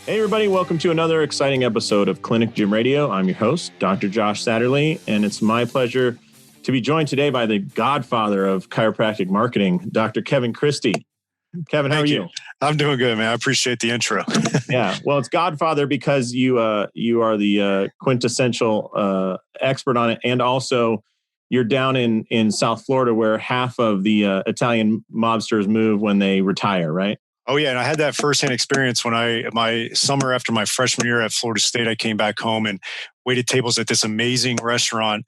Hey, everybody. Welcome to another exciting episode of Clinic Gym Radio. I'm your host, Dr. Josh Satterlee, and it's my pleasure to be joined today by the Godfather of Chiropractic Marketing, Dr. Kevin Christie. Kevin, how are you? I'm doing good, man. I appreciate the intro. Yeah, well, it's Godfather because you are the quintessential expert on it, and also you're down in South Florida where half of the Italian mobsters move when they retire, right? Oh, yeah. And I had that firsthand experience when my summer after my freshman year at Florida State, I came back home and waited tables at this amazing restaurant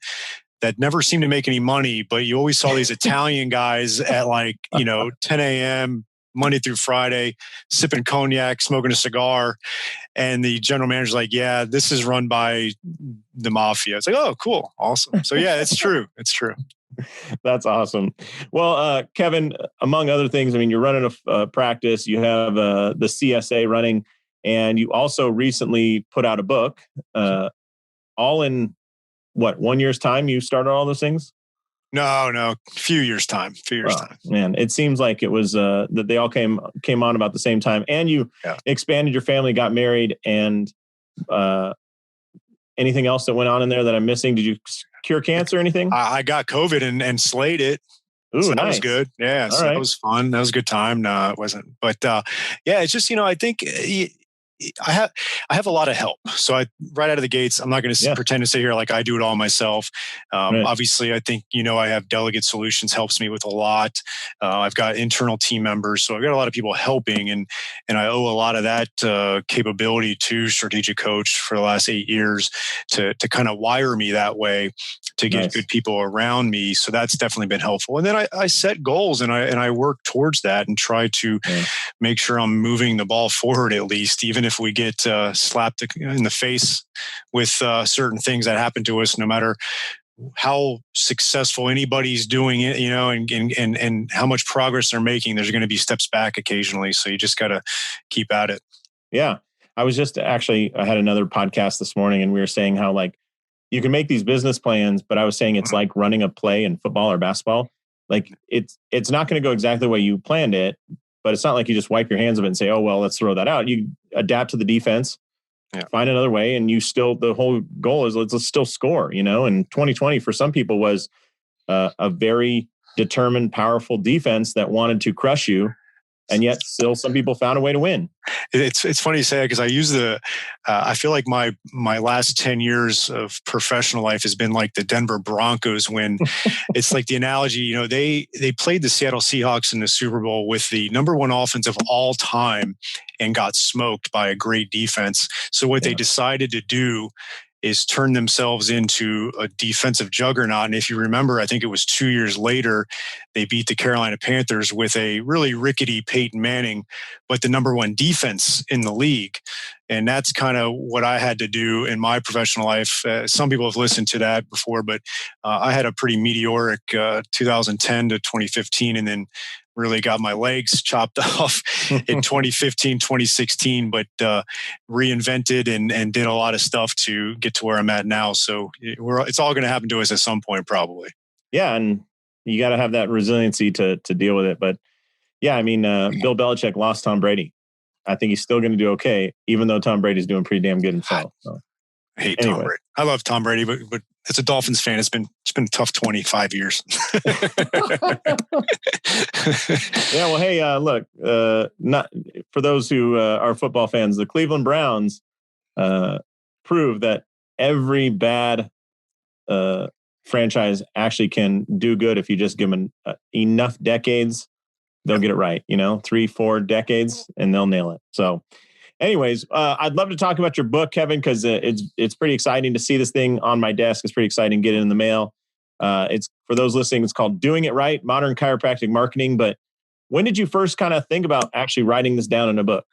that never seemed to make any money, but you always saw these Italian guys at 10 a.m., Monday through Friday, sipping cognac, smoking a cigar. And the general manager's like, yeah, this is run by the mafia. It's like, oh, cool. Awesome. So yeah, it's true. It's true. That's awesome. Well, Kevin, among other things, I mean, you're running a practice, you have the CSA running, and you also recently put out a book, all in 1 year's time you started all those things? No, a few years time. Man, it seems like it was that they all came on about the same time, and you expanded your family, got married, and anything else that went on in there that I'm missing? Did you cure cancer or anything? I got COVID and slayed it. Ooh, so nice. That was good. Yeah. So That was fun. That was a good time. No, it wasn't. But yeah, it's just, I think I have a lot of help. So right out of the gates, I'm not going to pretend to sit here like I do it all myself. Right. Obviously, I think, I have Delegate Solutions helps me with a lot. I've got internal team members. So I've got a lot of people helping and I owe a lot of that capability to Strategic Coach for the last 8 years to kind of wire me that way to get good people around me. So that's definitely been helpful. And then I set goals and I work towards that and try to make sure I'm moving the ball forward at least, even if we get slapped in the face with certain things that happen to us, no matter how successful anybody's doing it, and how much progress they're making, there's going to be steps back occasionally. So you just got to keep at it. Yeah. I had another podcast this morning and we were saying how you can make these business plans, but I was saying it's like running a play in football or basketball. Like it's not going to go exactly the way you planned it, but it's not like you just wipe your hands of it and say, oh, well, let's throw that out. You adapt to the defense, find another way. And the whole goal is let's still score, and 2020 for some people was a very determined, powerful defense that wanted to crush you. And yet still some people found a way to win. It's funny you say that because I use I feel like my last 10 years of professional life has been like the Denver Broncos when it's like the analogy, they played the Seattle Seahawks in the Super Bowl with the number one offense of all time and got smoked by a great defense. So what they decided to do is turn themselves into a defensive juggernaut. And if you remember, I think it was 2 years later, they beat the Carolina Panthers with a really rickety Peyton Manning, but the number one defense in the league. And that's kind of what I had to do in my professional life. Some people have listened to that before, but I had a pretty meteoric 2010 to 2015, and then really got my legs chopped off in 2015, 2016, but reinvented and did a lot of stuff to get to where I'm at now. So it's all going to happen to us at some point, probably. Yeah. And you got to have that resiliency to deal with it. But yeah, I mean, Bill Belichick lost Tom Brady. I think he's still going to do okay, even though Tom Brady's doing pretty damn good himself. So. I hate Tom Brady. I love Tom Brady, but as a Dolphins fan, it's been a tough 25 years. Yeah, well, hey, look, not for those who are football fans, the Cleveland Browns prove that every bad franchise actually can do good if you just give them enough decades. They'll get it right, 3-4 decades, and they'll nail it. So. Anyways, I'd love to talk about your book, Kevin, because it's pretty exciting to see this thing on my desk. It's pretty exciting to get it in the mail. It's for those listening, it's called Doing It Right, Modern Chiropractic Marketing. But when did you first kind of think about actually writing this down in a book?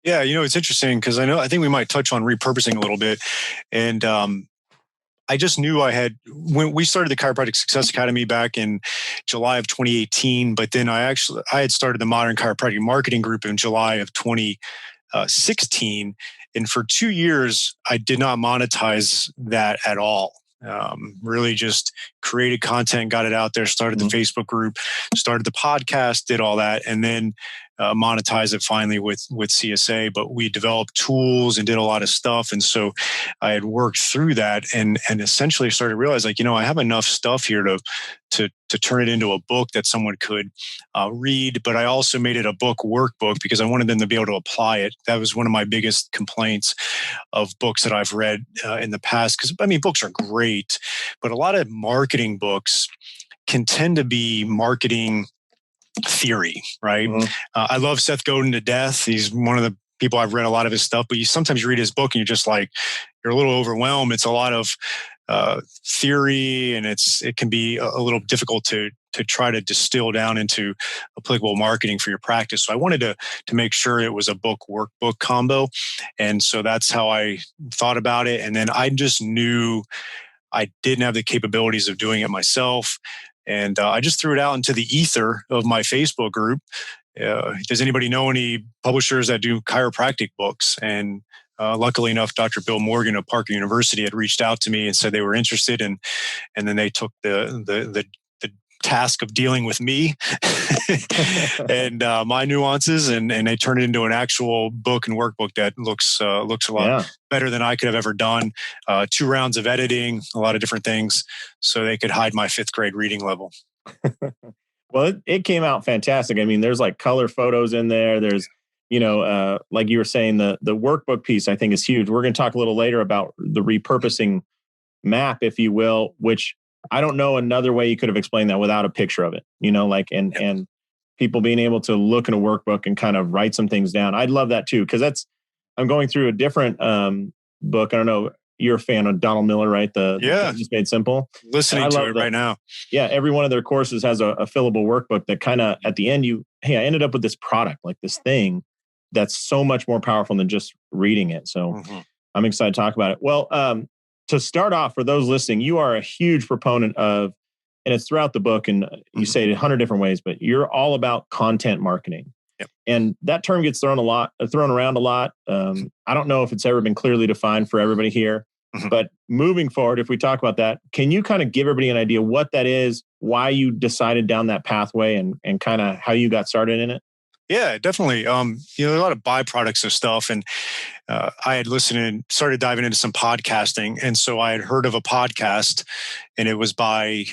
Yeah, it's interesting because I think we might touch on repurposing a little bit. And I just knew when we started the Chiropractic Success Academy back in July of 2018, but then I had started the Modern Chiropractic Marketing Group in July of 2016. And for 2 years, I did not monetize that at all. Really just created content, got it out there, started the Facebook group, started the podcast, did all that, and then monetized it finally with CSA. But we developed tools and did a lot of stuff. And so I had worked through that and essentially started to realize, like, I have enough stuff here to turn it into a book that someone could read. But I also made it a book workbook because I wanted them to be able to apply it. That was one of my biggest complaints of books that I've read in the past. Because, books are great, but a lot of marketing books can tend to be marketing theory, right? I love Seth Godin to death. He's one of the people I've read a lot of his stuff, but sometimes you read his book and you're just like, you're a little overwhelmed. It's a lot of theory, and it can be a little difficult to try to distill down into applicable marketing for your practice. So I wanted to make sure it was a book workbook combo. And so that's how I thought about it. And then I just knew I didn't have the capabilities of doing it myself. And I just threw it out into the ether of my Facebook group. Does anybody know any publishers that do chiropractic books? And luckily enough, Dr. Bill Morgan of Parker University had reached out to me and said they were interested. And then they took the task of dealing with me and my nuances, and they turned it into an actual book and workbook that looks a lot better than I could have ever done. 2 rounds of editing, a lot of different things, so they could hide my 5th grade reading level. Well, it came out fantastic. I mean, there's like color photos in there. There's, like you were saying, the workbook piece, I think, is huge. We're going to talk a little later about the repurposing map, if you will, which I don't know another way you could have explained that without a picture of it, and people being able to look in a workbook and kind of write some things down. I'd love that too, because I'm going through a different book. I don't know, you're a fan of Donald Miller, right? The Just Made Simple. Listening to it right now. Yeah, every one of their courses has a fillable workbook that kind of at the end I ended up with this product, like this thing that's so much more powerful than just reading it. So I'm excited to talk about it. Well, to start off, for those listening, you are a huge proponent of, and it's throughout the book, and you say it 100 different ways, but you're all about content marketing. Yep. And that term gets thrown around a lot. I don't know if it's ever been clearly defined for everybody here, but moving forward, if we talk about that, can you kind of give everybody an idea what that is, why you decided down that pathway, and kind of how you got started in it? Yeah, definitely. There's a lot of byproducts of stuff. And I had listened and started diving into some podcasting. And so I had heard of a podcast, and it was by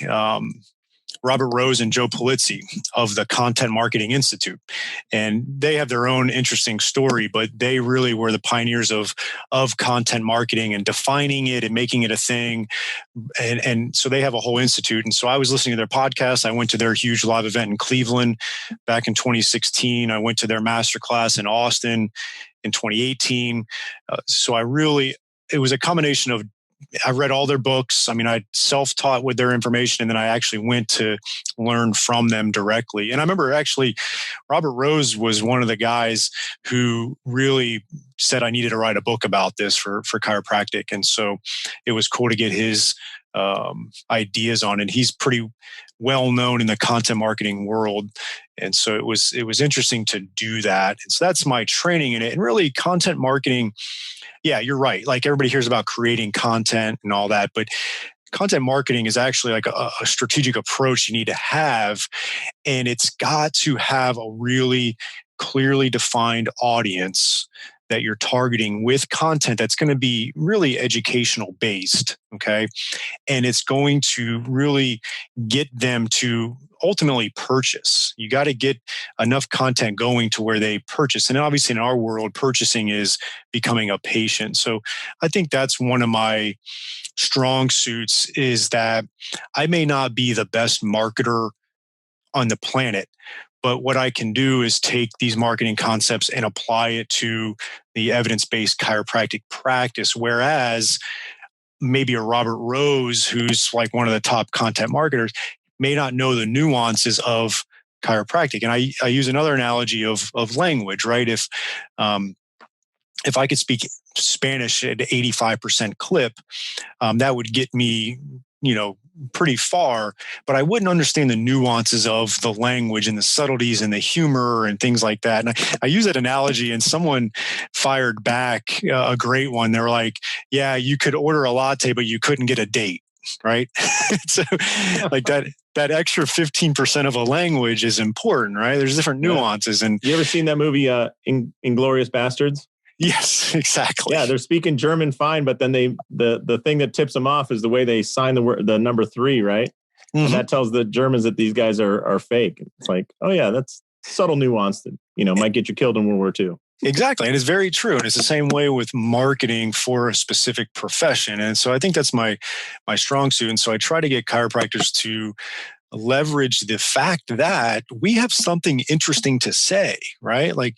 Robert Rose and Joe Polizzi of the Content Marketing Institute. And they have their own interesting story, but they really were the pioneers of content marketing and defining it and making it a thing. And so they have a whole institute. And so I was listening to their podcast. I went to their huge live event in Cleveland back in 2016. I went to their masterclass in Austin in 2018. So it was a combination of, I read all their books. I mean, I self-taught with their information, and then I actually went to learn from them directly. And I remember actually Robert Rose was one of the guys who really said I needed to write a book about this for chiropractic. And so it was cool to get his ideas on it. He's pretty well known in the content marketing world. And so it was interesting to do that. And so that's my training in it. And really content marketing, yeah, you're right. Like everybody hears about creating content and all that, but content marketing is actually like a strategic approach you need to have. And it's got to have a really clearly defined audience that you're targeting with content that's going to be really educational based. Okay. And it's going to really get them to ultimately purchase. You got to get enough content going to where they purchase. And obviously in our world, purchasing is becoming a patient. So I think that's one of my strong suits, is that I may not be the best marketer on the planet, but what I can do is take these marketing concepts and apply it to the evidence-based chiropractic practice. Whereas maybe a Robert Rose, who's like one of the top content marketers, may not know the nuances of chiropractic. And I use another analogy of language, right? If I could speak Spanish at 85% clip, that would get me, pretty far, but I wouldn't understand the nuances of the language and the subtleties and the humor and things like that. And I use that analogy, and someone fired back a great one. They were like, yeah, you could order a latte, but you couldn't get a date. right? So like that extra 15% of a language is important, right? There's different nuances. And you ever seen that movie, Inglourious Bastards? Yes, exactly. Yeah, they're speaking German fine, but then the thing that tips them off is the way they sign the number 3, right? Mm-hmm. And that tells the Germans that these guys are fake. It's like, oh yeah, that's subtle nuance that might get you killed in World War II. Exactly. And it's very true. And it's the same way with marketing for a specific profession. And so I think that's my strong suit. And so I try to get chiropractors to leverage the fact that we have something interesting to say, right? Like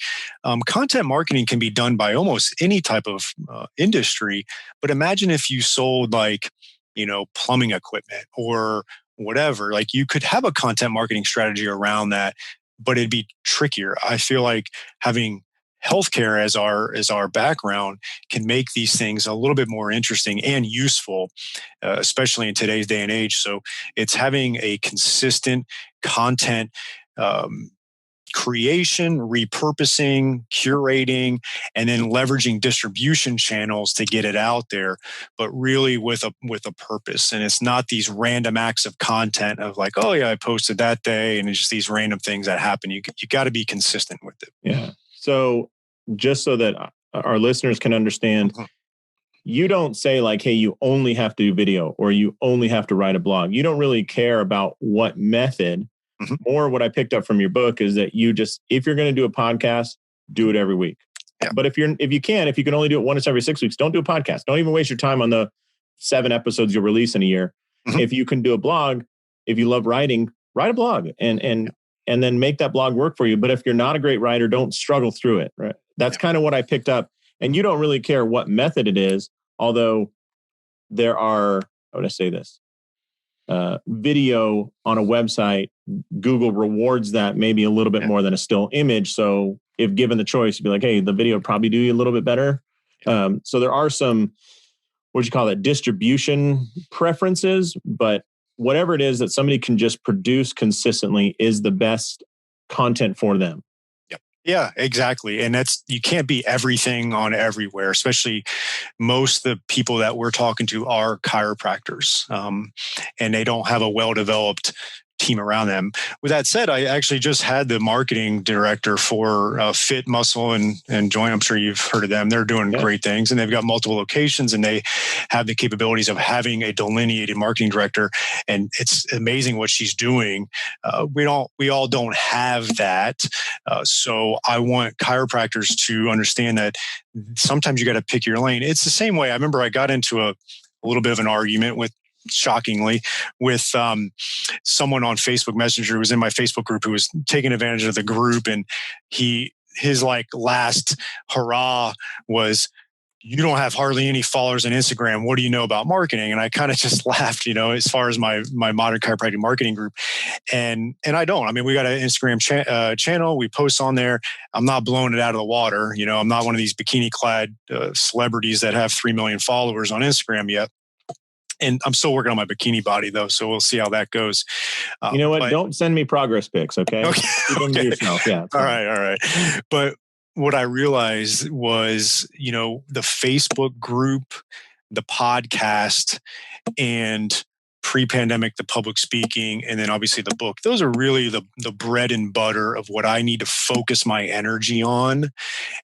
content marketing can be done by almost any type of industry. But imagine if you sold plumbing equipment or whatever. Like you could have a content marketing strategy around that, but it'd be trickier. I feel like having healthcare as our background can make these things a little bit more interesting and useful, especially in today's day and age. So it's having a consistent content creation, repurposing, curating, and then leveraging distribution channels to get it out there, but really with a purpose. And it's not these random acts of content of like, oh yeah, I posted that day, and it's just these random things that happen. You got to be consistent with it. Yeah. So just so that our listeners can understand, you don't say like, hey, you only have to do video or you only have to write a blog. You don't really care about what method. Or what I picked up from your book is that if you're going to do a podcast, do it every week. Yeah. But if you can only do it once every 6 weeks, don't do a podcast. Don't even waste your time on the 7 episodes you'll release in a year. If you can do a blog, if you love writing, write a blog and then make that blog work for you. But if you're not a great writer, don't struggle through it. Right? That's kind of what I picked up. And you don't really care what method it is, although there are, how would I say this? Video on a website, Google rewards that maybe a little bit more than a still image. So if given the choice, you'd be like, hey, the video would probably do you a little bit better. So there are some, distribution preferences, but whatever it is that somebody can just produce consistently is the best content for them. Yeah, exactly. And you can't be everything on everywhere, especially most of the people that we're talking to are chiropractors, and they don't have a well-developed team around them. With that said, I actually just had the marketing director for Fit Muscle and Joint. I'm sure you've heard of them. They're doing great things, and they've got multiple locations, and they have the capabilities of having a delineated marketing director. And it's amazing what she's doing. We all don't have that. So I want chiropractors to understand that sometimes you got to pick your lane. It's the same way. I remember I got into a little bit of an argument shockingly, with someone on Facebook Messenger who was in my Facebook group who was taking advantage of the group. And his like last hurrah was, you don't have hardly any followers on Instagram. What do you know about marketing? And I kind of just laughed, as far as my modern chiropractic marketing group. And I don't. I mean, we got an Instagram channel. We post on there. I'm not blowing it out of the water. I'm not one of these bikini clad celebrities that have 3 million followers on Instagram yet. And I'm still working on my bikini body, though, so we'll see how that goes. You know what? Don't send me progress pics, okay? Okay. Keep them to yourself. Yeah. All right. But what I realized was, the Facebook group, the podcast, and pre-pandemic, the public speaking, and then obviously the book. Those are really the bread and butter of what I need to focus my energy on.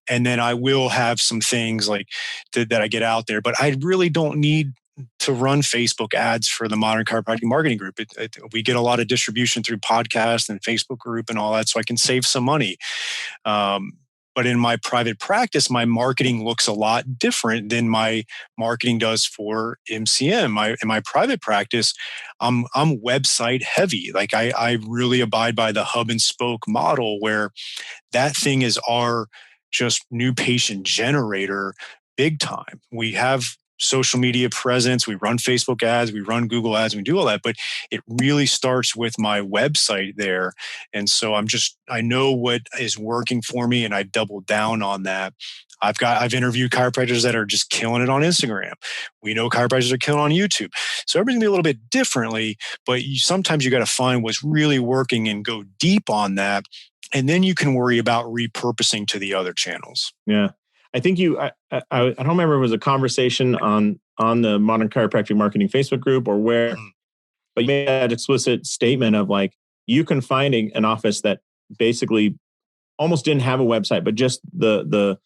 And then I will have some things like that I get out there, but I really don't need to run Facebook ads for the Modern Chiropractic Marketing Group. We get a lot of distribution through podcasts and Facebook group and all that, so I can save some money. But in my private practice, my marketing looks a lot different than my marketing does for MCM. In my private practice, I'm website heavy. Like I really abide by the hub and spoke model, where that thing is our just new patient generator big time. We have social media presence, we run Facebook ads, we run Google ads, we do all that, but it really starts with my website there. And so I know what is working for me, and I double down on that. I've interviewed chiropractors that are just killing it on Instagram. We know chiropractors are killing on YouTube. So everything's gonna be a little bit differently, but sometimes you got to find what's really working and go deep on that. And then you can worry about repurposing to the other channels. Yeah. I think I don't remember if it was a conversation on the Modern Chiropractic Marketing Facebook group or where, but you made that explicit statement of like, you can find an office that basically almost didn't have a website, but just the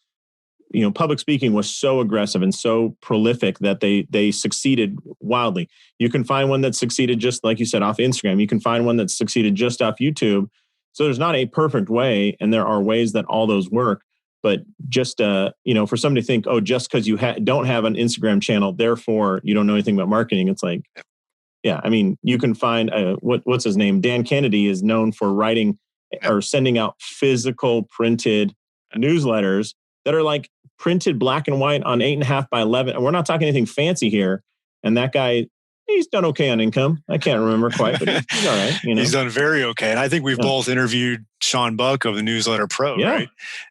public speaking was so aggressive and so prolific that they succeeded wildly. You can find one that succeeded just like you said off Instagram. You can find one that succeeded just off YouTube. So there's not a perfect way, and there are ways that all those work. But just for somebody to think, oh, just because you don't have an Instagram channel, therefore you don't know anything about marketing. It's like, yeah, I mean, you can find what's his name? Dan Kennedy is known for writing or sending out physical printed newsletters that are like printed black and white on 8.5 by 11. And we're not talking anything fancy here. And that guy, he's done okay on income. I can't remember quite, but he's all right. He's done very okay. And I think we've both interviewed Sean Buck of the Newsletter Pro, right?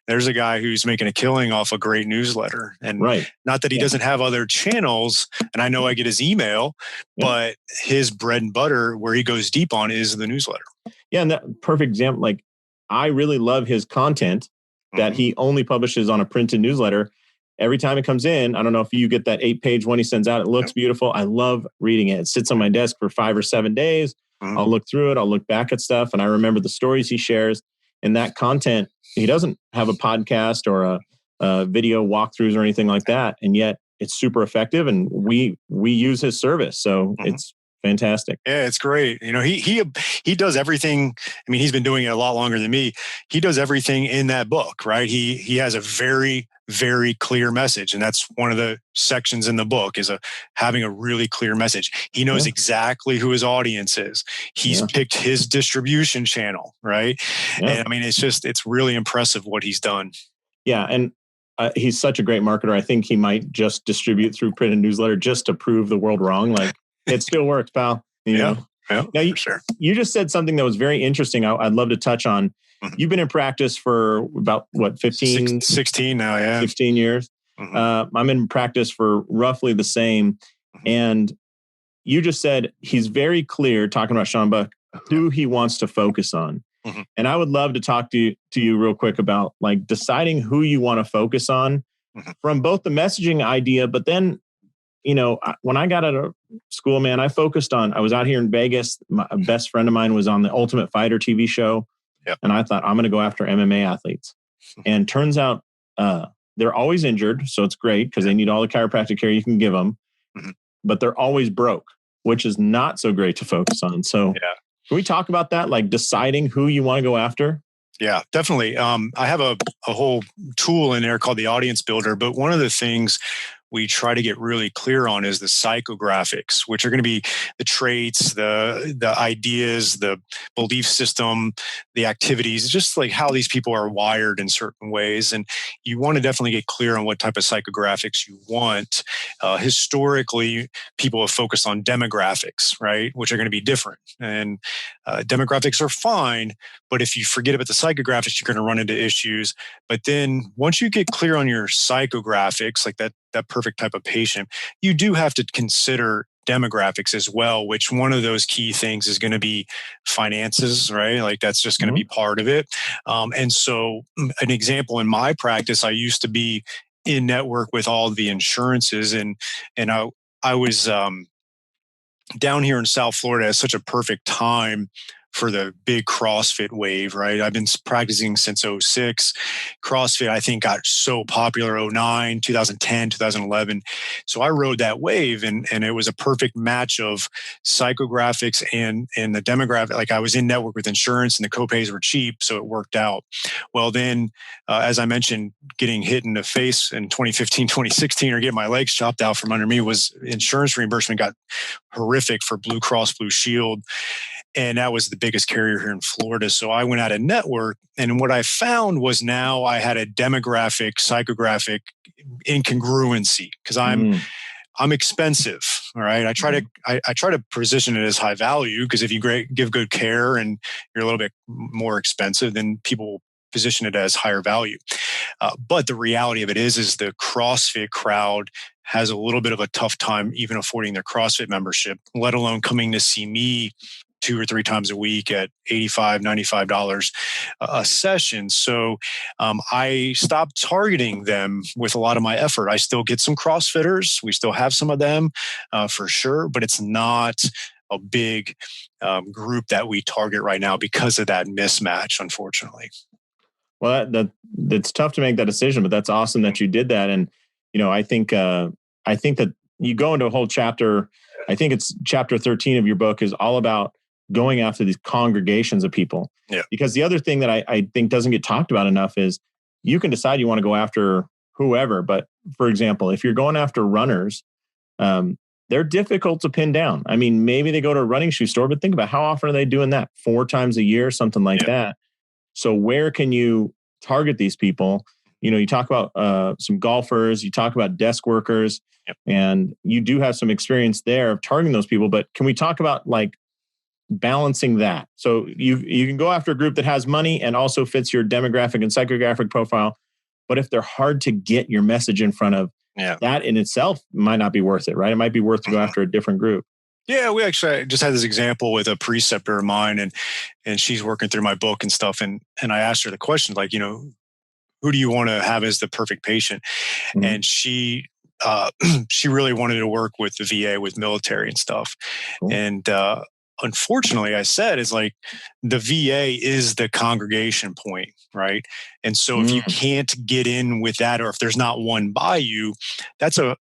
There's a guy who's making a killing off a great newsletter. And not that he doesn't have other channels. And I know I get his email, but his bread and butter where he goes deep on is the newsletter. Yeah. And that perfect example, like I really love his content that he only publishes on a printed newsletter. Every time it comes in, I don't know if you get that 8-page one he sends out. It looks beautiful. I love reading it. It sits on my desk for 5 or 7 days. I'll look through it. I'll look back at stuff. And I remember the stories he shares. And that content, he doesn't have a podcast or a video walkthroughs or anything like that. And yet it's super effective. And we use his service. So it's fantastic. Yeah, it's great. He does everything. I mean, he's been doing it a lot longer than me. He does everything in that book, right? He has a very, very clear message. And that's one of the sections in the book is having a really clear message. He knows exactly who his audience is. He's picked his distribution channel, right? And I mean, it's really impressive what he's done. Yeah. And he's such a great marketer. I think he might just distribute through print and newsletter just to prove the world wrong. Like, it still works, pal. You know? Now, you just said something that was very interesting. I'd love to touch on. You've been in practice for about, 15? 16 now, 16 years. I'm in practice for roughly the same. And you just said he's very clear, talking about Sean Buck, who he wants to focus on. And I would love to talk to you real quick about like deciding who you want to focus on from both the messaging idea, but then when I got out of school, man, I was out here in Vegas. My best friend of mine was on the Ultimate Fighter TV show. And I thought, I'm going to go after MMA athletes. And turns out they're always injured. So it's great because they need all the chiropractic care you can give them. But they're always broke, which is not so great to focus on. So can we talk about that? Like deciding who you want to go after? Yeah, definitely. I have a whole tool in there called the Audience Builder. But one of the things we try to get really clear on is the psychographics, which are going to be the traits, the ideas, the belief system, the activities, just like how these people are wired in certain ways. And you want to definitely get clear on what type of psychographics you want. Historically, people have focused on demographics, right, which are going to be different. And demographics are fine, but if you forget about the psychographics, you're going to run into issues. But then once you get clear on your psychographics, like that perfect type of patient, you do have to consider demographics as well, which one of those key things is going to be finances, right? Like that's just going to be part of it. And so an example in my practice, I used to be in network with all the insurances and I was down here in South Florida at such a perfect time for the big CrossFit wave, right? I've been practicing since 2006. CrossFit, I think, got so popular 2009, 2010, 2011. So I rode that wave and it was a perfect match of psychographics and the demographic. Like I was in network with insurance and the copays were cheap, so it worked out. Well, then, as I mentioned, getting hit in the face in 2015, 2016, or getting my legs chopped out from under me was insurance reimbursement got horrific for Blue Cross Blue Shield. And that was the biggest carrier here in Florida. So I went out of network. And what I found was now I had a demographic, psychographic incongruency because I'm expensive. All right. I try to position it as high value because if you give good care and you're a little bit more expensive, then people will position it as higher value. But the reality of it is the CrossFit crowd has a little bit of a tough time even affording their CrossFit membership, let alone coming to see me 2 or 3 times a week at $85, $95 a session. So I stopped targeting them with a lot of my effort. I still get some CrossFitters. We still have some of them for sure, but it's not a big group that we target right now because of that mismatch, unfortunately. Well, that's tough to make that decision, but that's awesome that you did that. And, I think that you go into a whole chapter. I think it's chapter 13 of your book is all about going after these congregations of people. Yeah. Because the other thing that I think doesn't get talked about enough is you can decide you want to go after whoever. But for example, if you're going after runners, they're difficult to pin down. I mean, maybe they go to a running shoe store, but think about how often are they doing that? 4 times a year, something like that. So where can you target these people? You talk about some golfers, you talk about desk workers, and you do have some experience there of targeting those people. But can we talk about like balancing that? So you can go after a group that has money and also fits your demographic and psychographic profile. But if they're hard to get your message in front of, that in itself might not be worth it, right? It might be worth to go after a different group. Yeah, we actually just had this example with a preceptor of mine, and she's working through my book and stuff. And I asked her the question, like, who do you want to have as the perfect patient? Mm-hmm. And she really wanted to work with the VA, with military and stuff. Cool. And unfortunately, I said, is like the VA is the congregation point, right? And so if you can't get in with that, or if there's not one by you,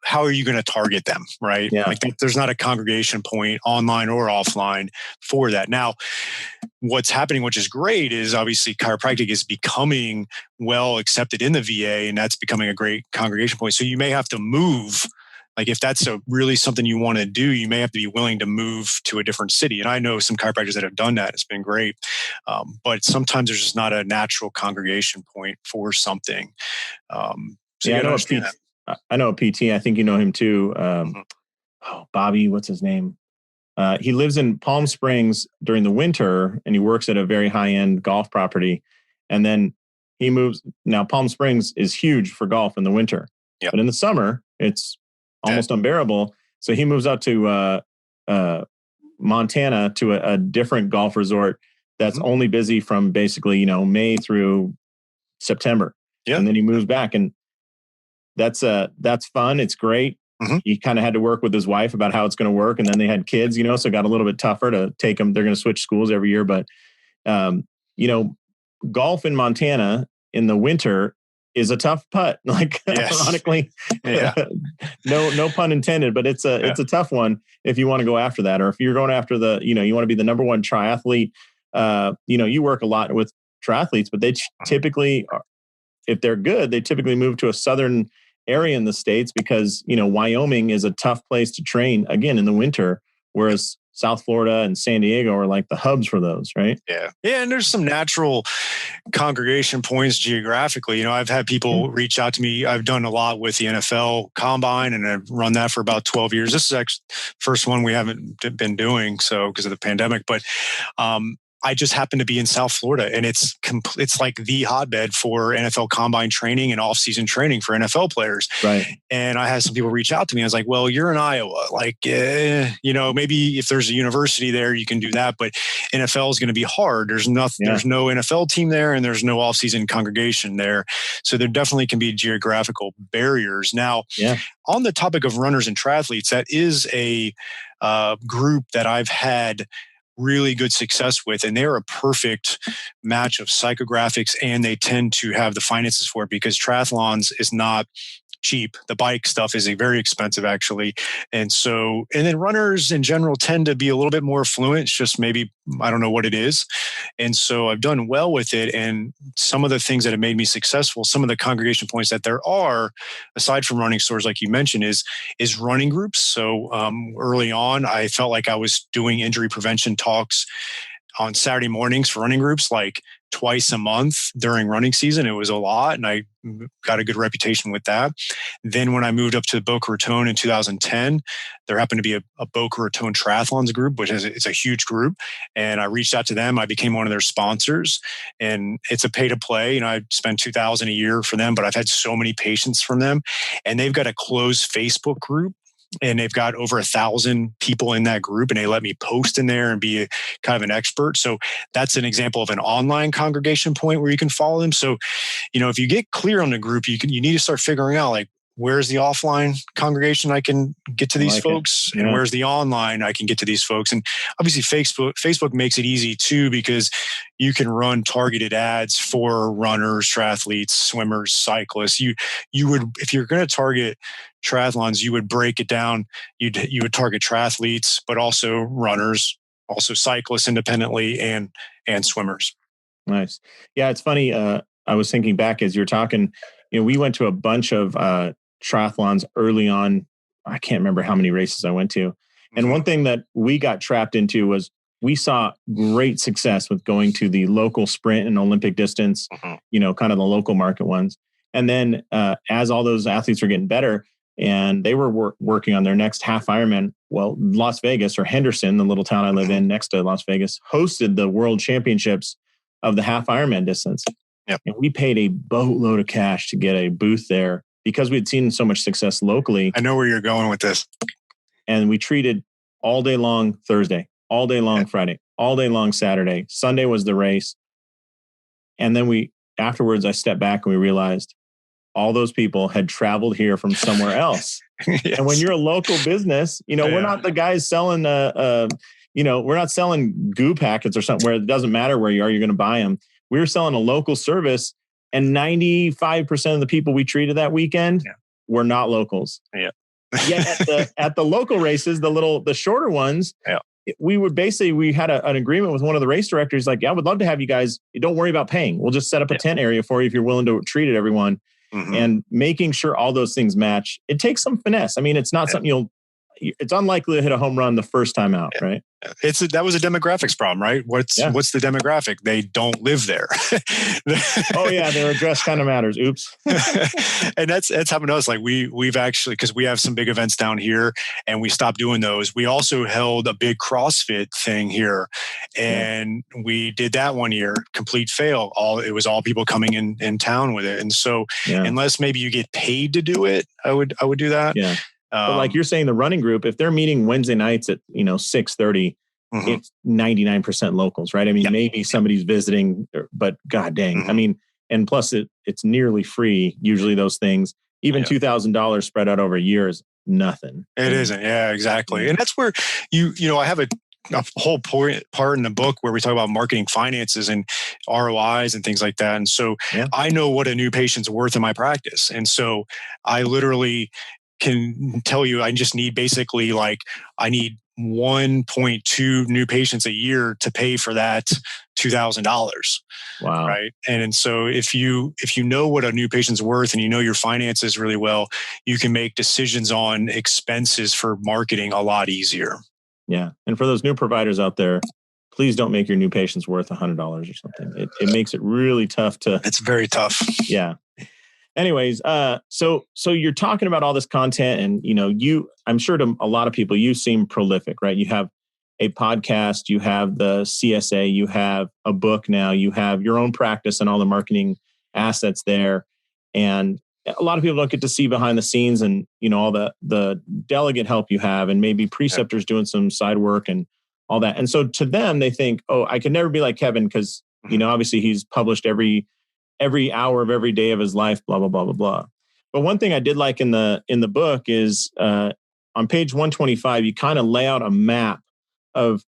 how are you going to target them, right? Yeah. Like there's not a congregation point online or offline for that. Now, what's happening, which is great, is obviously chiropractic is becoming well accepted in the VA, and that's becoming a great congregation point. So you may have to move. Like if that's really something you want to do, you may have to be willing to move to a different city. And I know some chiropractors that have done that. It's been great. But sometimes there's just not a natural congregation point for something. I know a PT. I think you know him too. Bobby, what's his name? He lives in Palm Springs during the winter, and he works at a very high-end golf property. And then he moves. Now, Palm Springs is huge for golf in the winter. But in the summer, it's almost unbearable. So he moves out to Montana to a different golf resort that's only busy from basically, May through September. Yeah. And then he moves back, and that's fun. It's great. Mm-hmm. He kind of had to work with his wife about how it's going to work. And then they had kids, so it got a little bit tougher to take them. They're going to switch schools every year. But, golf in Montana in the winter is a tough putt. Like, ironically, no pun intended, but it's a tough one if you want to go after that, or if you're going after you want to be the number one triathlete. You work a lot with triathletes, but they typically, if they're good, they typically move to a southern area in the States because, Wyoming is a tough place to train again in the winter, whereas South Florida and San Diego are like the hubs for those, right? Yeah. Yeah. And there's some natural congregation points geographically. I've had people reach out to me. I've done a lot with the NFL Combine, and I've run that for about 12 years. This is actually the first one we haven't been doing, so because of the pandemic. But I just happen to be in South Florida, and it's like the hotbed for NFL Combine training and off-season training for NFL players. Right. And I had some people reach out to me. I was like, well, you're in Iowa. Like, maybe if there's a university there, you can do that. But NFL is going to be hard. There's nothing. There's no NFL team there, and there's no off-season congregation there. So there definitely can be geographical barriers. Now, on the topic of runners and triathletes, that is a group that I've had really good success with, and they're a perfect match of psychographics, and they tend to have the finances for it because triathlons is not cheap. The bike stuff is very expensive, actually. And then runners in general tend to be a little bit more affluent. It's just maybe, I don't know what it is. And so I've done well with it. And some of the things that have made me successful, some of the congregation points that there are, aside from running stores, like you mentioned, is running groups. So early on, I felt like I was doing injury prevention talks on Saturday mornings for running groups, like twice a month during running season. It was a lot, and I got a good reputation with that. Then when I moved up to Boca Raton in 2010, there happened to be a Boca Raton Triathlons group, which is a huge group. And I reached out to them. I became one of their sponsors, and it's a pay to play. I spend $2,000 a year for them, but I've had so many patients from them, and they've got a closed Facebook group and they've got over 1,000 people in that group, and they let me post in there and be kind of an expert. So that's an example of an online congregation point where you can follow them. So, if you get clear on the group, you need to start figuring out, like, where's the offline congregation I can get to these folks, and where's the online I can get to these folks. And obviously Facebook makes it easy too, because you can run targeted ads for runners, triathletes, swimmers, cyclists. You would, if you're going to target triathlons, you would break it down. You would target triathletes, but also runners, also cyclists independently, and swimmers. Nice. Yeah, it's funny. I was thinking back as you're talking, we went to a bunch of triathlons early on. I can't remember how many races I went to. And one thing that we got trapped into was we saw great success with going to the local sprint and Olympic distance, kind of the local market ones. And then as all those athletes were getting better and they were working on their next half Ironman, well, Las Vegas, or Henderson, the little town I live in next to Las Vegas, hosted the world championships of the half Ironman distance. Yep. And we paid a boatload of cash to get a booth there because we'd seen so much success locally. I know where you're going with this. And we treated all day long Thursday, all day long Friday, all day long Saturday. Sunday was the race. And then afterwards, I stepped back and we realized all those people had traveled here from somewhere else. Yes. And when you're a local business, we're not the guys selling, we're not selling goo packets or something where it doesn't matter where you are, you're going to buy them. We were selling a local service, and 95% of the people we treated that weekend were not locals. Yeah. Yet at the local races, the shorter ones, we had an agreement with one of the race directors. Like, I would love to have you guys. Don't worry about paying. We'll just set up a tent area for you if you're willing to treat it, everyone. And making sure all those things match. It takes some finesse. I mean, it's not something it's unlikely to hit a home run the first time out, right? That was a demographics problem, right? What's the demographic? They don't live there. Oh yeah, their address kind of matters. Oops. And that's happened to us. Like we've actually, because we have some big events down here, and we stopped doing those. We also held a big CrossFit thing here, and we did that one year. Complete fail. It was all people coming in town with it. And so, unless maybe you get paid to do it, I would do that. Yeah. But like you're saying, the running group, if they're meeting Wednesday nights at 6:30, it's 99% locals, right? I mean, maybe somebody's visiting, but god dang, I mean, and plus it's nearly free. Usually those things, even $2,000 spread out over a year is nothing. It isn't, exactly. And that's where I have a whole part in the book where we talk about marketing finances and ROIs and things like that. And so I know what a new patient's worth in my practice, and so I literally can tell you, I just need basically I need 1.2 new patients a year to pay for that $2,000. Wow. Right. And so if you know what a new patient's worth and you know your finances really well, you can make decisions on expenses for marketing a lot easier. Yeah. And for those new providers out there, please don't make your new patients worth $100 or something. It makes it really tough to. It's very tough. Yeah. Anyways, so you're talking about all this content, and I'm sure to a lot of people, you seem prolific, right? You have a podcast, you have the CSA, you have a book now, you have your own practice and all the marketing assets there. And a lot of people don't get to see behind the scenes and, all the delegate help you have, and maybe preceptors doing some side work and all that. And so to them, they think, oh, I could never be like Kevin because, obviously he's published every hour of every day of his life, blah, blah, blah, blah, blah. But one thing I did like in the book is on page 125, you kind of lay out a map of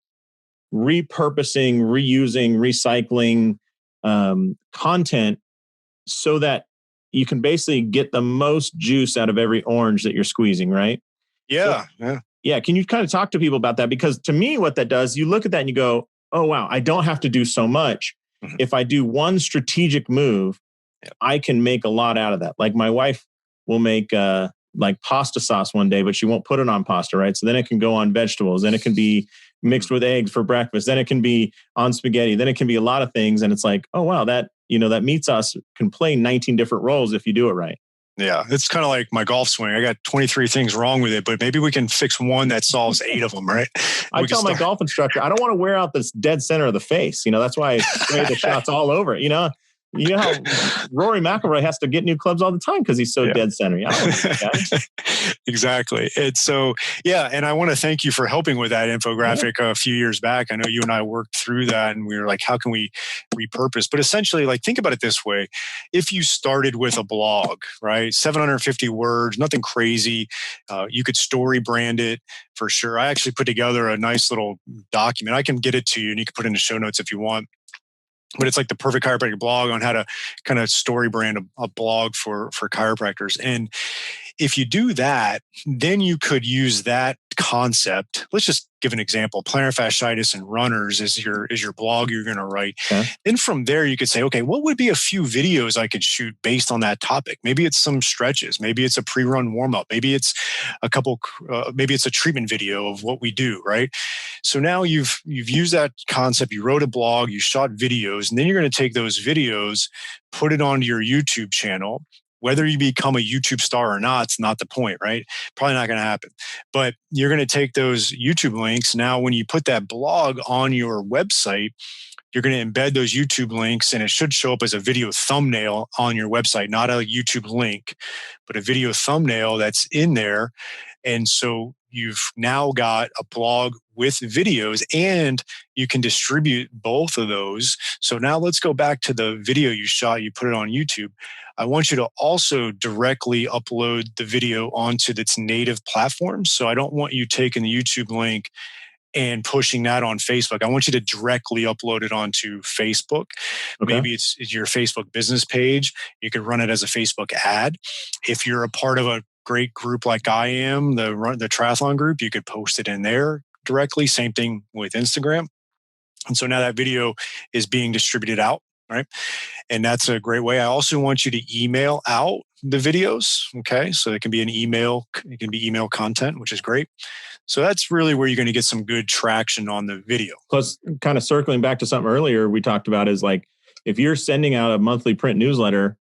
repurposing, reusing, recycling content so that you can basically get the most juice out of every orange that you're squeezing, right? Yeah. Yeah. Can you kind of talk to people about that? Because to me, what that does, you look at that and you go, oh, wow, I don't have to do so much. If I do one strategic move, I can make a lot out of that. Like my wife will make pasta sauce one day, but she won't put it on pasta, right? So then it can go on vegetables. Then it can be mixed with eggs for breakfast. Then it can be on spaghetti. Then it can be a lot of things. And it's like, oh, wow, that meat sauce can play 19 different roles if you do it right. Yeah, it's kind of like my golf swing. I got 23 things wrong with it, but maybe we can fix one that solves 8 of them, right? I tell my golf instructor, I don't want to wear out this dead center of the face. That's why I spray the shots all over. You know how Rory McIlroy has to get new clubs all the time because he's so dead center. I don't know that guy. Exactly. And so, yeah. And I want to thank you for helping with that infographic a few years back. I know you and I worked through that and we were like, how can we repurpose? But essentially, like, think about it this way. If you started with a blog, right? 750 words, nothing crazy. You could story brand it for sure. I actually put together a nice little document. I can get it to you and you can put it in the show notes if you want. But it's like the perfect chiropractic blog on how to kind of story brand a blog for chiropractors. And if you do that, then you could use that concept. Let's just give an example. Plantar fasciitis and runners is your blog you're going to write. Okay. Then from there, you could say, okay, what would be a few videos I could shoot based on that topic? Maybe it's some stretches. Maybe it's a pre-run warm-up. Maybe it's maybe it's a treatment video of what we do, right? So now you've used that concept. You wrote a blog, you shot videos, and then you're going to take those videos, put it onto your YouTube channel. Whether you become a YouTube star or not, it's not the point, right? Probably not going to happen. But you're going to take those YouTube links. Now, when you put that blog on your website, you're going to embed those YouTube links and it should show up as a video thumbnail on your website, not a YouTube link, but a video thumbnail that's in there. And so you've now got a blog with videos and you can distribute both of those. So now let's go back to the video you shot, you put it on YouTube. I want you to also directly upload the video onto its native platform. So I don't want you taking the YouTube link and pushing that on Facebook. I want you to directly upload it onto Facebook. Okay. Maybe it's your Facebook business page. You could run it as a Facebook ad. If you're a part of a great group like I am, the triathlon group, you could post it in there directly. Same thing with Instagram. And so now that video is being distributed out, right? And that's a great way. I also want you to email out the videos. Okay. So it can be email content, which is great. So that's really where you're going to get some good traction on the video. Plus, kind of circling back to something earlier we talked about is like, if you're sending out a monthly print newsletter,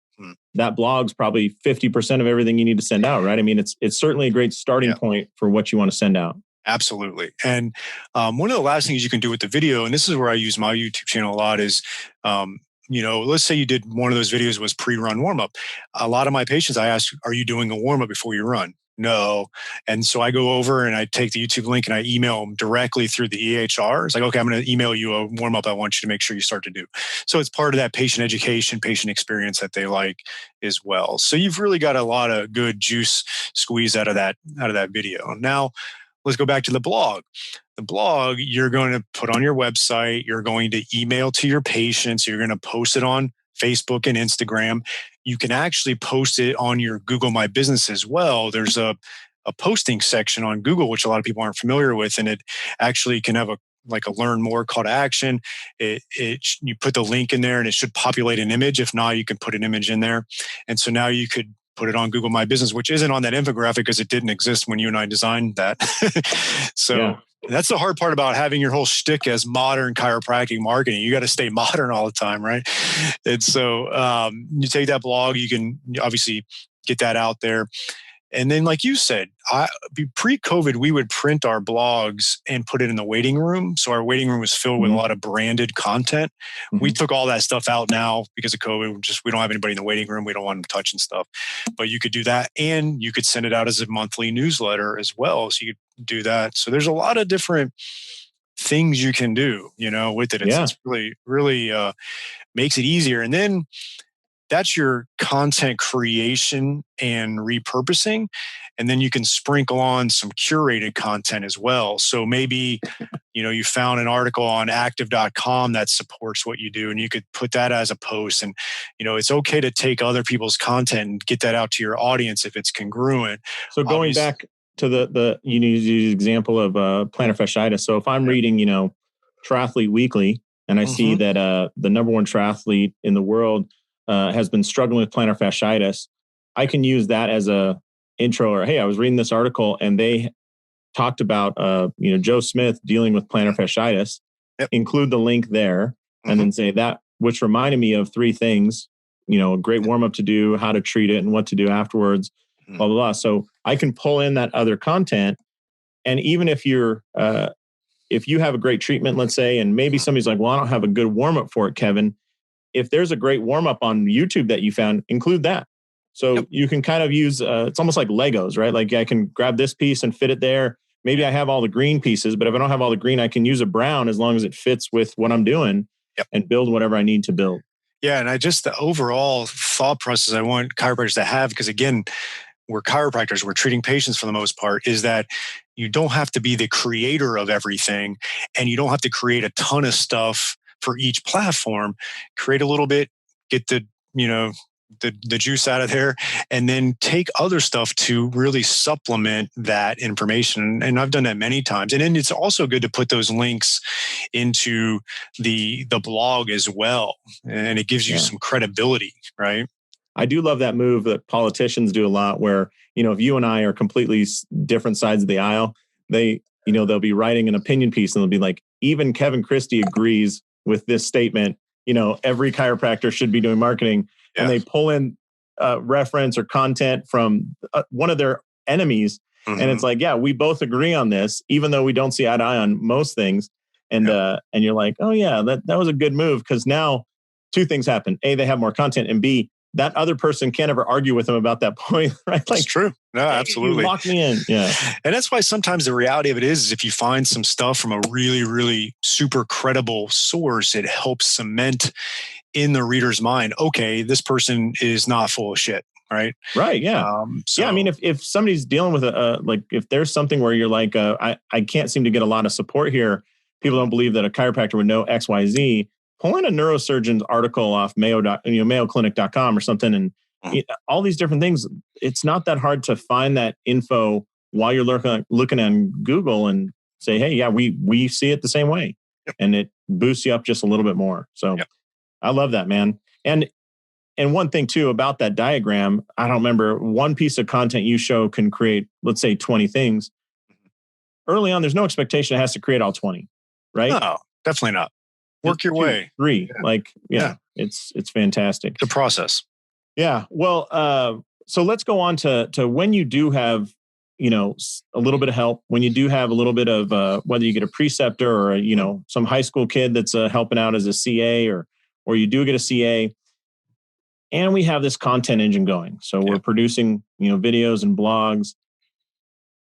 that blog's probably 50% of everything you need to send out, right? I mean, it's certainly a great starting point for what you want to send out. Absolutely. And one of the last things you can do with the video, and this is where I use my YouTube channel a lot, is let's say you did one of those videos was pre-run warm-up. A lot of my patients, I ask, are you doing a warm-up before you run? No. And so I go over and I take the YouTube link and I email them directly through the EHR. It's like, okay, I'm going to email you a warm-up I want you to make sure you start to do. So it's part of that patient education, patient experience that they like as well. So you've really got a lot of good juice squeezed out of that video. Now, let's go back to the blog. The blog, you're going to put on your website. You're going to email to your patients. You're going to post it on Facebook and Instagram. You can actually post it on your Google My Business as well. There's a posting section on Google, which a lot of people aren't familiar with, and it actually can have a learn more call to action. You put the link in there and it should populate an image. If not, you can put an image in there. And so now you could put it on Google My Business, which isn't on that infographic because it didn't exist when you and I designed that. So that's the hard part about having your whole shtick as modern chiropractic marketing. You got to stay modern all the time, right? And so you take that blog, you can obviously get that out there. And then, like you said, pre-COVID, we would print our blogs and put it in the waiting room. So our waiting room was filled with a lot of branded content. Mm-hmm. We took all that stuff out now because of COVID. We don't have anybody in the waiting room. We don't want them touching stuff. But you could do that, and you could send it out as a monthly newsletter as well. So you could do that. So there's a lot of different things you can do, with it. It's really, really makes it easier. And then that's your content creation and repurposing. And then you can sprinkle on some curated content as well. So maybe, you found an article on active.com that supports what you do, and you could put that as a post. And, it's okay to take other people's content and get that out to your audience if it's congruent. So going back to the you use the example of plantar fasciitis. So if I'm reading, Triathlete Weekly, and I see that the number one triathlete in the world has been struggling with plantar fasciitis, I can use that as a intro, or, hey, I was reading this article and they talked about, Joe Smith dealing with plantar fasciitis, include the link there, and then say that, which reminded me of three things, a great warm up to do, how to treat it and what to do afterwards, blah, blah, blah. So I can pull in that other content. And even if if you have a great treatment, let's say, and maybe somebody's like, well, I don't have a good warm up for it, Kevin. if there's a great warm up on YouTube that you found, include that. So you can kind of use, it's almost like Legos, right? Like I can grab this piece and fit it there. Maybe I have all the green pieces, but if I don't have all the green, I can use a brown as long as it fits with what I'm doing and build whatever I need to build. Yeah. And the overall thought process I want chiropractors to have, because again, we're chiropractors, we're treating patients for the most part, is that you don't have to be the creator of everything, and you don't have to create a ton of stuff for each platform. Create a little bit, get the juice out of there, and then take other stuff to really supplement that information. And I've done that many times. And then it's also good to put those links into the blog as well. And it gives you some credibility, right? I do love that move that politicians do a lot where, if you and I are completely different sides of the aisle, they'll be writing an opinion piece and they'll be like, even Kevin Christie agrees with this statement, every chiropractor should be doing marketing. And they pull in reference or content from one of their enemies. And it's like, yeah, we both agree on this, even though we don't see eye to eye on most things. And you're like, oh yeah, that was a good move. Because now two things happen. A, they have more content, and B, that other person can't ever argue with them about that point, right? That's true. No, absolutely. You lock me in. Yeah. And that's why sometimes the reality of it is if you find some stuff from a really, really super credible source, it helps cement in the reader's mind, okay, this person is not full of shit. Right. Right. Yeah. Yeah. I mean, if somebody's dealing with if there's something where you're like, I can't seem to get a lot of support here. People don't believe that a chiropractor would know X, Y, Z. Pull in a neurosurgeon's article off mayoclinic.com or something. And all these different things. It's not that hard to find that info while you're looking on Google and say, hey, yeah, we see it the same way. And it boosts you up just a little bit more. So I love that, man. And one thing too about that diagram, I don't remember, one piece of content you show can create, let's say 20 things. Early on, there's no expectation it has to create all 20, right? No, definitely not. Work your way. 3, it's fantastic. The process. Yeah. Well, so let's go on to when you do have, a little bit of help, when you do have a little bit of whether you get a preceptor or, some high school kid that's helping out as a CA or you do get a CA, and we have this content engine going. So we're producing, videos and blogs.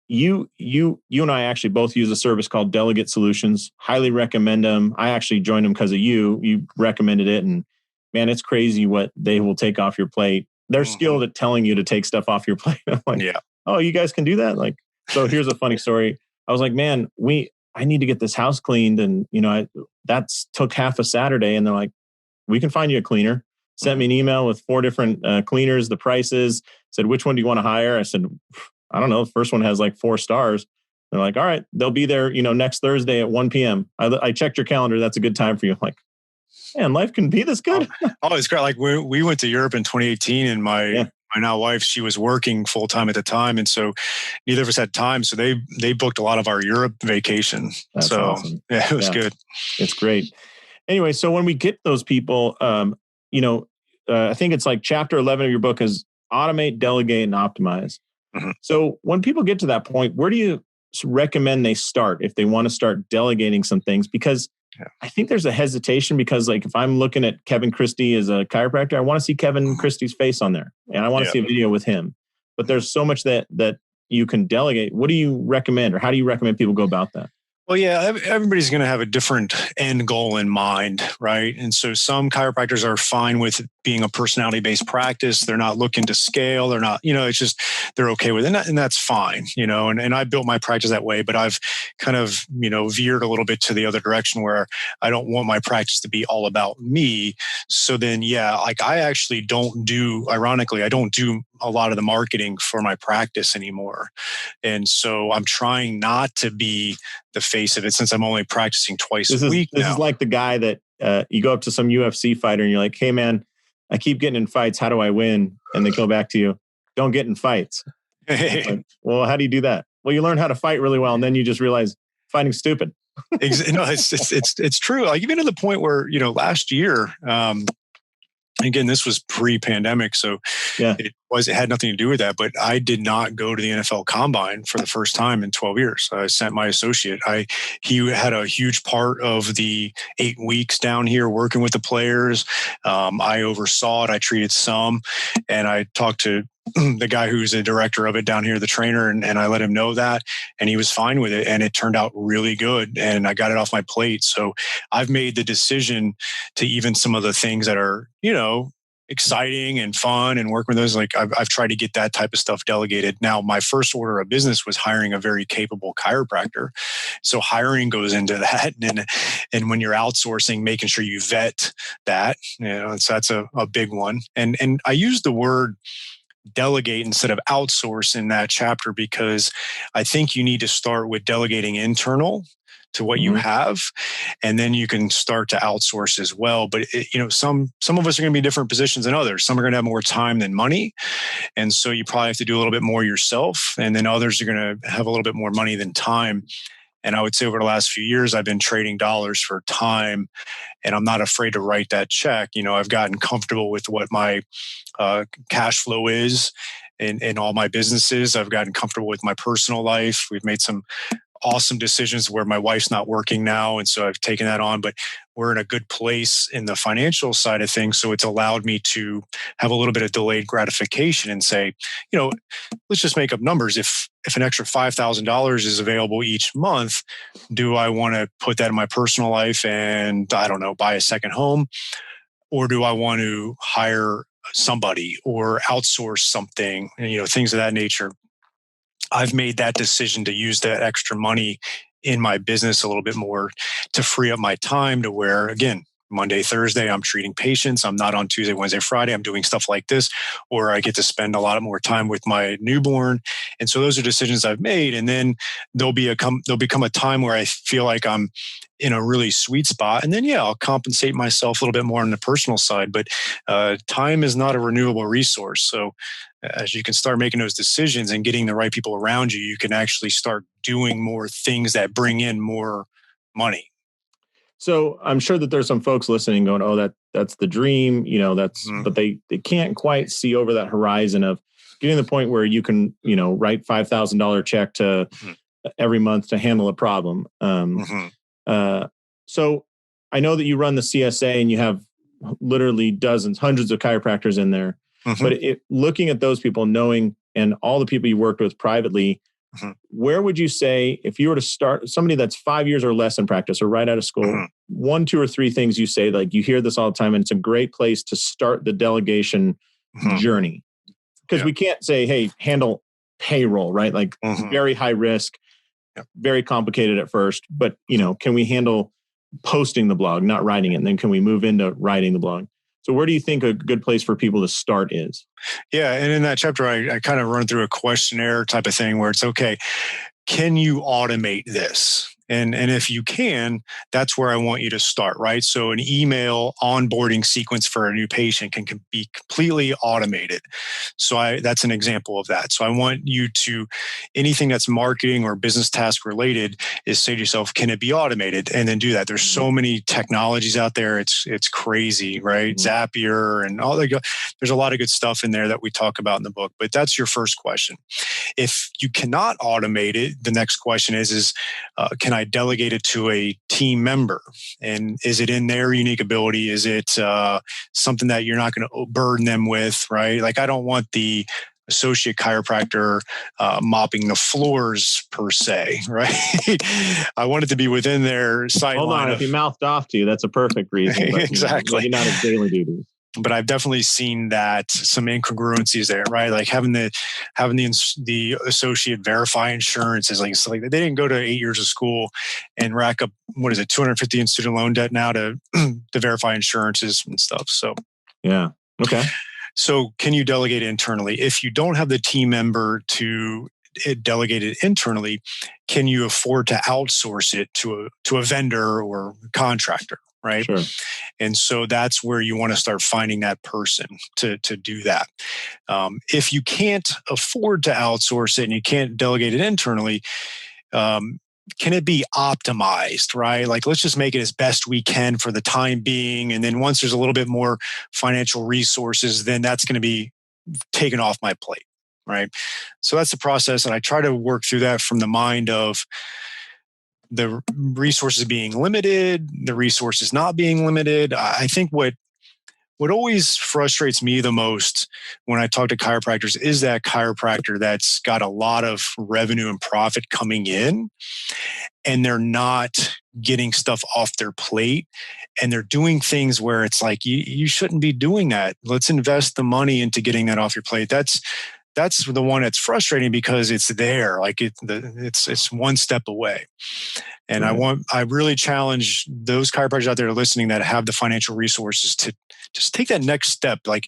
You and I actually both use a service called Delegate Solutions. Highly recommend them. I actually joined them because of you. You recommended it, and man, it's crazy what they will take off your plate. They're skilled at telling you to take stuff off your plate. I'm like, oh, you guys can do that? Like, so here's a funny story. I was like, man, I need to get this house cleaned, and that's took half a Saturday, and they're like, we can find you a cleaner. Sent me an email with 4 different cleaners, the prices, said, which one do you want to hire? I said, I don't know. The first one has like 4 stars. They're like, all right, they'll be there, next Thursday at 1 p.m. I checked your calendar. That's a good time for you. I'm like, man, life can be this good. Oh, it's great. Like we went to Europe in 2018 and my now wife, she was working full time at the time. And so neither of us had time. So they booked a lot of our Europe vacation. That's awesome. Yeah, it was good. It's great. Anyway, so when we get those people, I think it's like chapter 11 of your book is automate, delegate, and optimize. So when people get to that point, where do you recommend they start if they want to start delegating some things? Because I think there's a hesitation because like if I'm looking at Kevin Christie as a chiropractor, I want to see Kevin Christie's face on there and I want to see a video with him. But there's so much that you can delegate. What do you recommend, or how do you recommend people go about that? Well, yeah, everybody's going to have a different end goal in mind, right? And so some chiropractors are fine with being a personality-based practice. They're not looking to scale. They're not, it's just, they're okay with it. And that's fine, and I built my practice that way, but I've kind of, veered a little bit to the other direction where I don't want my practice to be all about me. So then, like I actually ironically, I don't do a lot of the marketing for my practice anymore. And so I'm trying not to be the face of it since I'm only practicing twice a week now. This is like the guy that you go up to some UFC fighter and you're like, hey man, I keep getting in fights. How do I win? And they go back to you, don't get in fights. Like, well, how do you do that? Well, you learn how to fight really well. And then you just realize fighting's stupid. No, it's true. Like even to the point where, last year, Again, this was pre-pandemic, so Yeah. it had nothing to do with that. But I did not go to the NFL Combine for the first time in 12 years. I sent my associate. He had a huge part of the 8 weeks down here working with the players. I oversaw it. I treated some, and I talked to the guy who's the director of it down here, the trainer, and I let him know that, and he was fine with it, and it turned out really good, and I got it off my plate. So I've made the decision to even some of the things that are, exciting and fun and work with those. Like I've tried to get that type of stuff delegated. Now, my first order of business was hiring a very capable chiropractor. So hiring goes into that. And when you're outsourcing, making sure you vet that, so that's a big one. And I use the word delegate instead of outsource in that chapter, because I think you need to start with delegating internal to what you have, and then you can start to outsource as well. But some of us are going to be different positions than others. Some are going to have more time than money, and so you probably have to do a little bit more yourself. And then others are going to have a little bit more money than time. And I would say over the last few years, I've been trading dollars for time, and I'm not afraid to write that check. I've gotten comfortable with what my cash flow is in all my businesses. I've gotten comfortable with my personal life. We've made some awesome decisions where my wife's not working now, and so I've taken that on. But we're in a good place in the financial side of things, so it's allowed me to have a little bit of delayed gratification and say, let's just make up numbers. If an extra $5,000 is available each month, do I want to put that in my personal life and, I don't know, buy a second home, or do I want to hire somebody or outsource something? Things of that nature. I've made that decision to use that extra money in my business a little bit more to free up my time to where, again, Monday, Thursday, I'm treating patients. I'm not on Tuesday, Wednesday, Friday. I'm doing stuff like this, or I get to spend a lot more time with my newborn. And so those are decisions I've made. And then there'll become a time where I feel like I'm in a really sweet spot. And then, I'll compensate myself a little bit more on the personal side. But time is not a renewable resource. So as you can start making those decisions and getting the right people around you, you can actually start doing more things that bring in more money. So I'm sure that there's some folks listening going, "Oh, that's the dream," but they can't quite see over that horizon of getting to the point where you can, write $5,000 check to every month to handle a problem. So I know that you run the CSA and you have literally dozens, hundreds of chiropractors in there. But looking at those people, knowing, and all the people you worked with privately, where would you say, if you were to start somebody that's 5 years or less in practice or right out of school, 1, 2, or 3 things you say, like you hear this all the time, and it's a great place to start the delegation journey? Because we can't say, hey, handle payroll, right? Like very high risk, very complicated at first, but can we handle posting the blog, not writing it? And then can we move into writing the blog? So where do you think a good place for people to start is? Yeah. And in that chapter, I kind of run through a questionnaire type of thing where it's, okay, can you automate this? And if you can, that's where I want you to start, right? So an email onboarding sequence for a new patient can be completely automated. So that's an example of that. So I want you to, anything that's marketing or business task related, is say to yourself, can it be automated? And then do that. There's so many technologies out there. It's crazy, right? Zapier and all that. There's a lot of good stuff in there that we talk about in the book, but that's your first question. If you cannot automate it, the next question is can I delegate it to a team member? And is it in their unique ability? Is it something that you're not going to burden them with, right? Like I don't want the associate chiropractor mopping the floors per se, right? I want it to be within their sight. Hold on, if he mouthed off to you, that's a perfect reason. But, exactly. Maybe not his daily duties. But I've definitely seen that some incongruencies there, right? Like having the associate verify insurances, like they didn't go to 8 years of school and rack up, 250 in student loan debt now to verify insurances and stuff. So yeah, okay. So can you delegate internally? If you don't have the team member to delegate it internally, can you afford to outsource it to a vendor or contractor? Right. Sure. And so that's where you want to start finding that person to do that. If you can't afford to outsource it and you can't delegate it internally, can it be optimized, right? Like, let's just make it as best we can for the time being. And then once there's a little bit more financial resources, then that's going to be taken off my plate, right? So that's the process. And I try to work through that from the mind of the resources being limited, the resources not being limited. I think what always frustrates me the most when I talk to chiropractors is that chiropractor that's got a lot of revenue and profit coming in, and they're not getting stuff off their plate, and they're doing things where it's like, you shouldn't be doing that. Let's invest the money into getting that off your plate. That's the one that's frustrating, because it's there, like it's one step away. And right. I really challenge those chiropractors out there listening that have the financial resources to just take that next step, like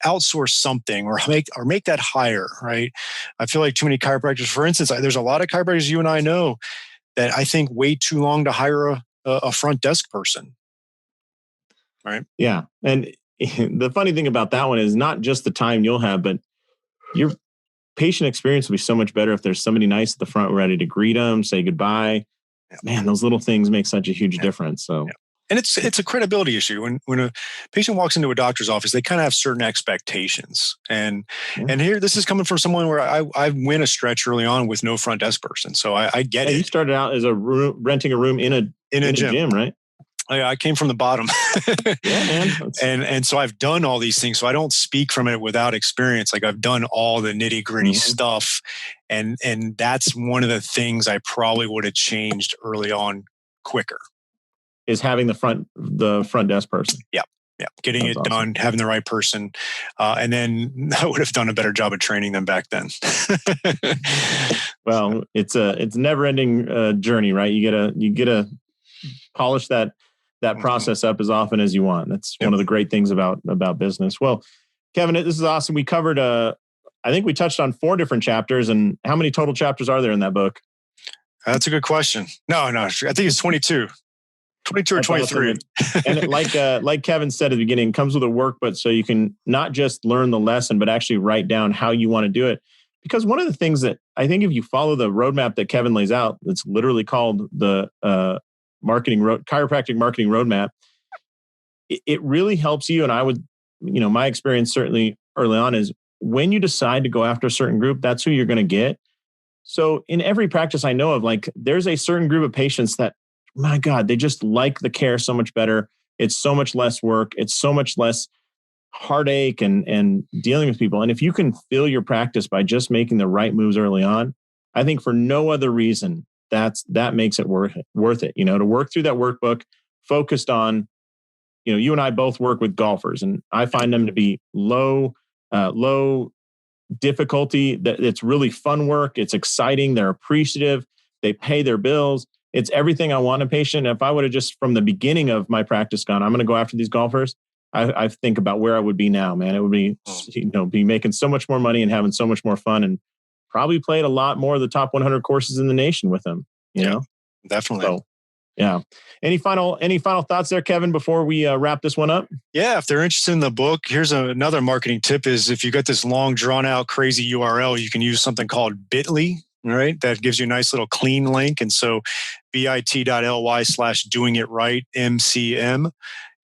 outsource something or make that higher, right? I feel like too many chiropractors, for instance, there's a lot of chiropractors you and I know that I think wait too long to hire a front desk person, right? Yeah. And the funny thing about that one is not just the time you'll have, but your patient experience will be so much better if there's somebody nice at the front ready to greet them, say goodbye. Yeah. Man, those little things make such a huge difference. So, and it's a credibility issue. When a patient walks into a doctor's office, they kind of have certain expectations. And here, this is coming from someone where I went a stretch early on with no front desk person, so I get it. You started out as renting a room in a gym, right? I came from the bottom. Yeah, man. And so I've done all these things. So I don't speak from it without experience. Like, I've done all the nitty gritty stuff. And that's one of the things I probably would have changed early on quicker. Is having the front desk person. Yeah. Getting it done, having the right person. And then I would have done a better job of training them back then. Well, it's a never ending journey, right? You gotta polish that process up as often as you want. That's one of the great things about business. Well, Kevin, this is awesome. We covered, I think we touched on 4 different chapters. And how many total chapters are there in that book? That's a good question. No, I think it's 22. 22 or 23. And like Kevin said at the beginning, it comes with a workbook, so you can not just learn the lesson, but actually write down how you want to do it. Because one of the things that I think, if you follow the roadmap that Kevin lays out, that's literally called the chiropractic marketing roadmap, it really helps you. And I would, my experience certainly early on is, when you decide to go after a certain group, that's who you're going to get. So in every practice I know of, like, there's a certain group of patients that, my God, they just like the care so much better. It's so much less work. It's so much less heartache and dealing with people. And if you can fill your practice by just making the right moves early on, I think for no other reason, that makes it worth it. To work through that workbook, focused on, you and I both work with golfers, and I find them to be low difficulty. That it's really fun work. It's exciting. They're appreciative. They pay their bills. It's everything I want a patient. If I would have just from the beginning of my practice gone, I'm going to go after these golfers, I think about where I would be now, man. It would be, be making so much more money and having so much more fun, and probably played a lot more of the top 100 courses in the nation with them. You know, definitely. So, yeah. Any final thoughts there, Kevin, before we wrap this one up? Yeah. If they're interested in the book, here's another marketing tip: is if you got this long, drawn out, crazy URL, you can use something called Bitly. All right. That gives you a nice little clean link. And so bit.ly/doingitRightMCM,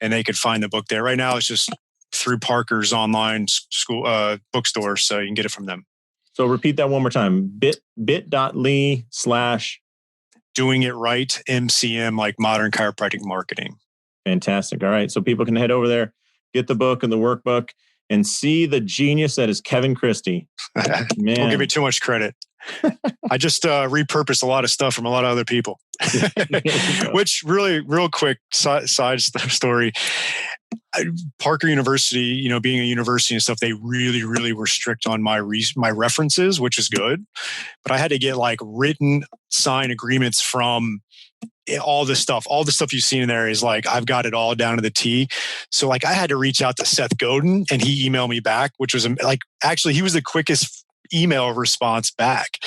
and they could find the book there. Right now, it's just through Parker's online school bookstore. So you can get it from them. So repeat that one more time. bit.ly/doingitRightMCM, like modern chiropractic marketing. Fantastic. All right. So people can head over there, get the book and the workbook, and see the genius that is Kevin Christie. Man. Don't give me too much credit. I just repurposed a lot of stuff from a lot of other people. Which really, real quick side story. Parker University, being a university and stuff, they really, really were strict on my references, which is good. But I had to get like written sign agreements from all the stuff you've seen in there is like, I've got it all down to the T. So like I had to reach out to Seth Godin, and he emailed me back, which was like, actually he was the quickest email response back.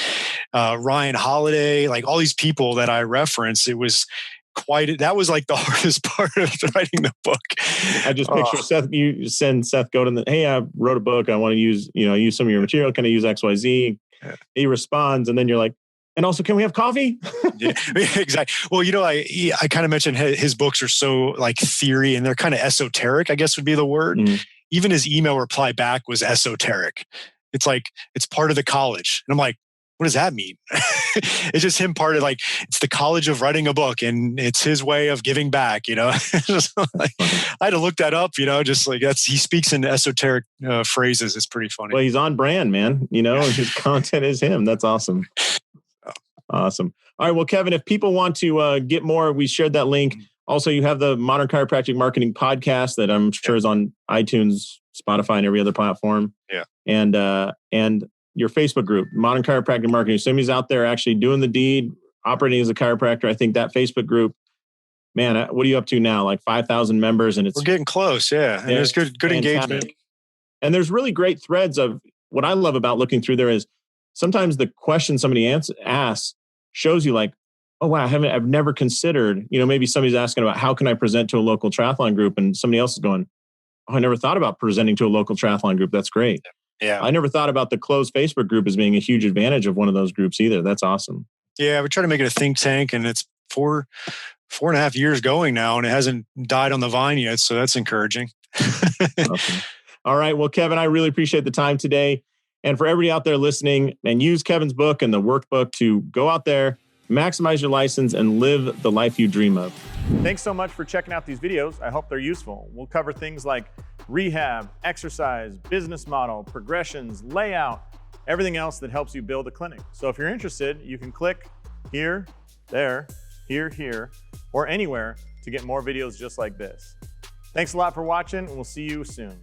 Ryan Holiday, like all these people that I referenced, that was like the hardest part of writing the book. I just picture Seth, you send Seth Godin, hey, I wrote a book. I want to use some of your material. Can I use XYZ? Yeah. He responds, and then you're like, And also, can we have coffee? Yeah, exactly. Well, I kind of mentioned his books are so like theory and they're kind of esoteric, I guess would be the word. Mm. Even his email reply back was esoteric. It's like, it's part of the college. And I'm like, what does that mean? It's just him part of like, it's the college of writing a book and it's his way of giving back, Like, I had to look that up, just like he speaks in esoteric phrases. It's pretty funny. Well, he's on brand, man. His content is him. That's awesome. Awesome. All right. Well, Kevin, if people want to get more, we shared that link. Also, you have the Modern Chiropractic Marketing podcast that I'm sure is on iTunes, Spotify, and every other platform. Yeah. And your Facebook group, Modern Chiropractic Marketing. Somebody's out there actually doing the deed, operating as a chiropractor. I think that Facebook group, man, what are you up to now? Like 5,000 members, and we're getting close. Yeah. And there's good engagement. And there's really great threads of what I love about looking through there is sometimes the question somebody asks shows you like, oh, wow, I've never considered, maybe somebody's asking about how can I present to a local triathlon group, and somebody else is going, oh, I never thought about presenting to a local triathlon group. That's great. Yeah. I never thought about the closed Facebook group as being a huge advantage of one of those groups either. That's awesome. Yeah. We try to make it a think tank, and it's 4.5 years going now, and it hasn't died on the vine yet. So that's encouraging. Awesome. All right. Well, Kevin, I really appreciate the time today. And for everybody out there listening, and use Kevin's book and the workbook to go out there, maximize your license, and live the life you dream of. Thanks so much for checking out these videos. I hope they're useful. We'll cover things like rehab, exercise, business model, progressions, layout, everything else that helps you build a clinic. So if you're interested, you can click here, there, here, or anywhere to get more videos just like this. Thanks a lot for watching, and we'll see you soon.